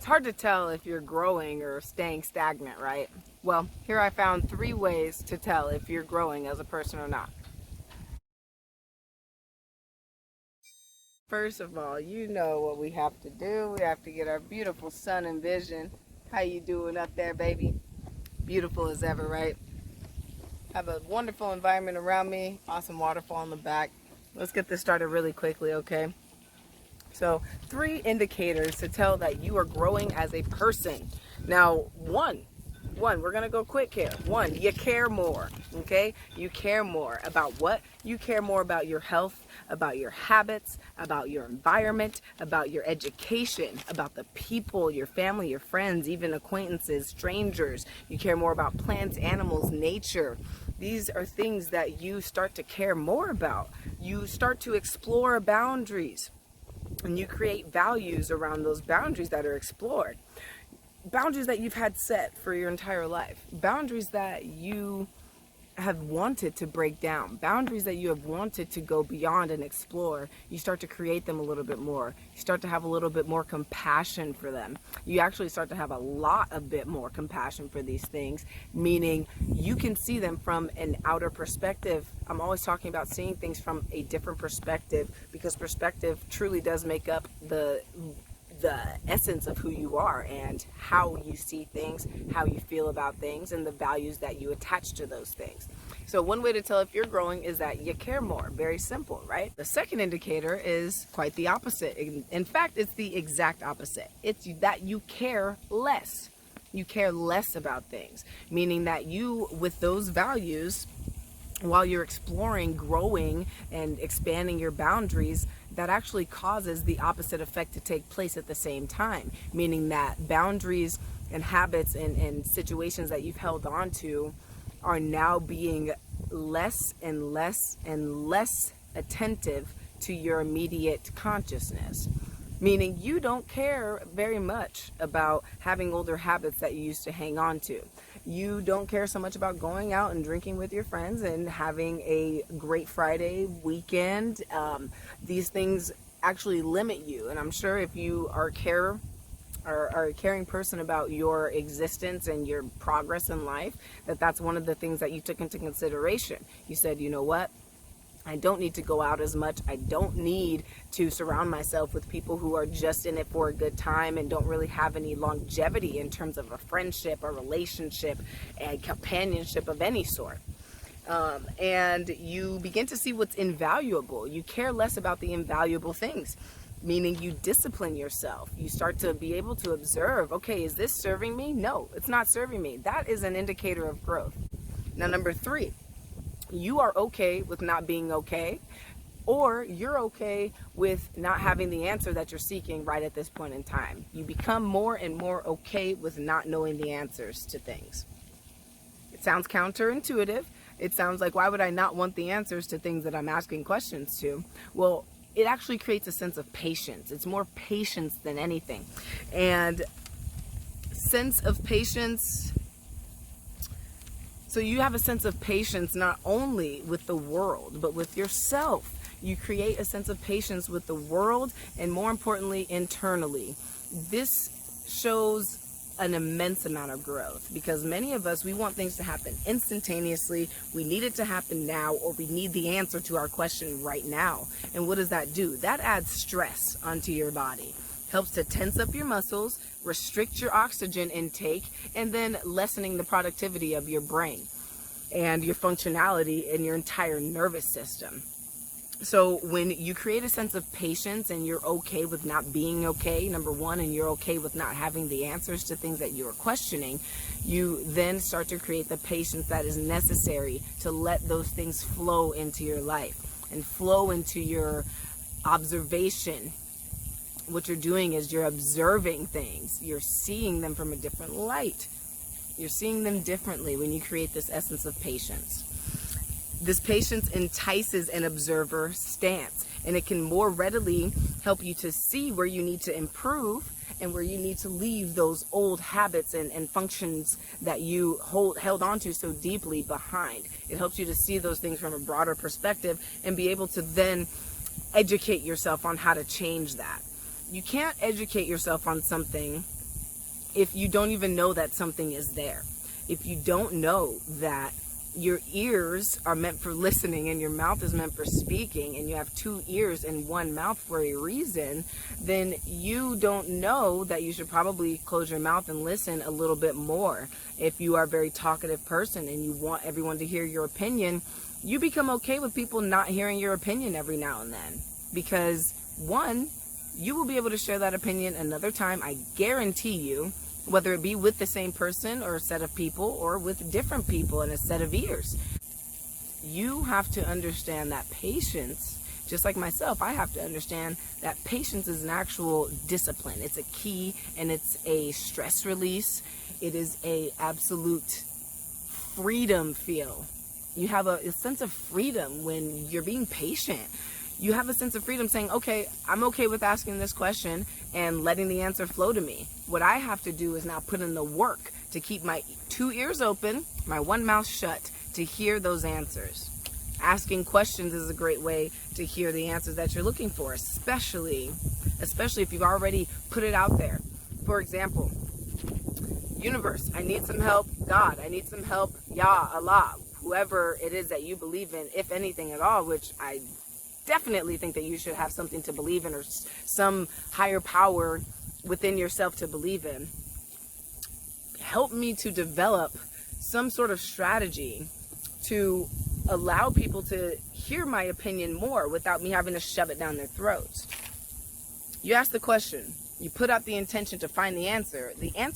hard to tell if you're growing or staying stagnant, right? Well, here I found 3 ways to tell if you're growing as a person or not. First of all, you know what we have to do. We have to get our beautiful sun and vision. How you doing up there, baby? Beautiful as ever, right? Have a wonderful environment around me. Awesome waterfall in the back. Let's get this started really quickly, okay? So 3 indicators to tell that you are growing as a person. Now, one, we're gonna go quick here. 1, you care more, okay? You care more about what? You care more about your health, about your habits, about your environment, about your education, about the people, your family, your friends, even acquaintances, strangers. You care more about plants, animals, nature. These are things that you start to care more about. You start to explore boundaries, and you create values around those boundaries that are explored. Boundaries that you've had set for your entire life. Boundaries that you have wanted to break down. Boundaries that you have wanted to go beyond and explore. You start to create them a little bit more. You start to have a little bit more compassion for them. You actually start to have a bit more compassion for these things, meaning you can see them from an outer perspective. I'm always talking about seeing things from a different perspective, because perspective truly does make up the essence of who you are and how you see things, how you feel about things, and the values that you attach to those things. So one way to tell if you're growing is that you care more. Very simple, right? The second indicator is quite the opposite. In fact, it's the exact opposite. It's that you care less. You care less about things, meaning that you, with those values, while you're exploring, growing, and expanding your boundaries, that actually causes the opposite effect to take place at the same time, meaning that boundaries and habits and situations that you've held on to are now being less and less and less attentive to your immediate consciousness. Meaning you don't care very much about having older habits that you used to hang on to. You don't care so much about going out and drinking with your friends and having a great Friday weekend. These things actually limit you. And I'm sure if you are a caring person about your existence and your progress in life, that's one of the things that you took into consideration. You said, you know what? I don't need to go out as much. I don't need to surround myself with people who are just in it for a good time and don't really have any longevity in terms of a friendship, a relationship, a companionship of any sort. And you begin to see what's invaluable. You care less about the invaluable things, meaning you discipline yourself. You start to be able to observe, okay, is this serving me? No, it's not serving me. That is an indicator of growth. Now, number 3. You are okay with not being okay, or you're okay with not having the answer that you're seeking right at this point in time. You become more and more okay with not knowing the answers to things. It sounds counterintuitive. It sounds like, why would I not want the answers to things that I'm asking questions to? Well, it actually creates a sense of patience. It's more patience than anything. And sense of patience. So you have a sense of patience not only with the world, but with yourself. You create a sense of patience with the world, and more importantly, internally. This shows an immense amount of growth, because many of us, we want things to happen instantaneously. We need it to happen now, or we need the answer to our question right now. And what does that do? That adds stress onto your body. Helps to tense up your muscles, restrict your oxygen intake, and then lessening the productivity of your brain and your functionality in your entire nervous system. So when you create a sense of patience and you're okay with not being okay, number 1, and you're okay with not having the answers to things that you are questioning, you then start to create the patience that is necessary to let those things flow into your life and flow into your observation. What you're doing is you're observing things. You're seeing them from a different light. You're seeing them differently when you create this essence of patience. This patience entices an observer stance, and it can more readily help you to see where you need to improve and where you need to leave those old habits and functions that you held on to so deeply behind. It helps you to see those things from a broader perspective and be able to then educate yourself on how to change that. You can't educate yourself on something if you don't even know that something is there, if you don't know that your ears are meant for listening and your mouth is meant for speaking, and you have two ears and one mouth for a reason, then you don't know that you should probably close your mouth and listen a little bit more. If you are a very talkative person and you want everyone to hear your opinion, you become okay with people not hearing your opinion every now and then, because one, you will be able to share that opinion another time, I guarantee you, whether it be with the same person or a set of people or with different people and a set of ears. You have to understand that patience, just like myself, I have to understand that patience is an actual discipline. It's a key, and it's a stress release. It is a absolute freedom feel. You have a sense of freedom when you're being patient. You have a sense of freedom saying, okay, I'm okay with asking this question and letting the answer flow to me. What I have to do is now put in the work to keep my two ears open, my one mouth shut, to hear those answers. Asking questions is a great way to hear the answers that you're looking for, especially if you've already put it out there. For example, universe, I need some help. God, I need some help. Yah, Allah, whoever it is that you believe in, if anything at all, which I definitely think that you should have something to believe in, or some higher power within yourself to believe in. Help me to develop some sort of strategy to allow people to hear my opinion more without me having to shove it down their throats. You ask the question, you put out the intention to find the answer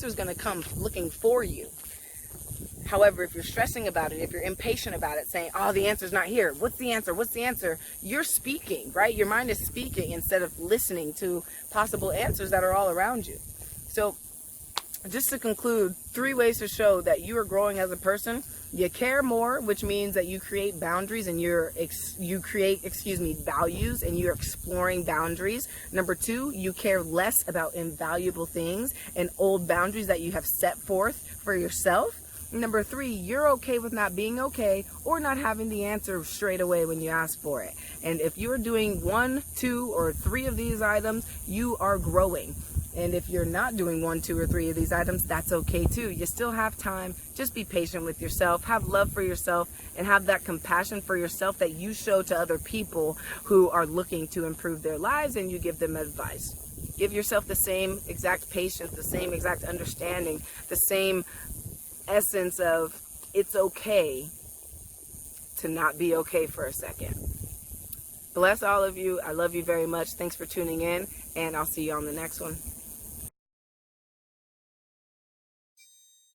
is going to come looking for you. However, if you're stressing about it, if you're impatient about it, saying, oh, the answer's not here, what's the answer, what's the answer, you're speaking, right? Your mind is speaking instead of listening to possible answers that are all around you. So just to conclude, 3 ways to show that you are growing as a person. You care more, which means that you create boundaries and you create values, and you're exploring boundaries. Number 2, you care less about invaluable things and old boundaries that you have set forth for yourself. Number 3, you're okay with not being okay or not having the answer straight away when you ask for it. And if you're doing 1, 2, or 3 of these items, you are growing. And if you're not doing 1, 2, or 3 of these items, that's okay too. You still have time. Just be patient with yourself. Have love for yourself, and have that compassion for yourself that you show to other people who are looking to improve their lives, and you give them advice. Give yourself the same exact patience, the same exact understanding, the same essence of it's okay to not be okay for a second. Bless all of you. I love you very much. Thanks for tuning in, and I'll see you on the next one.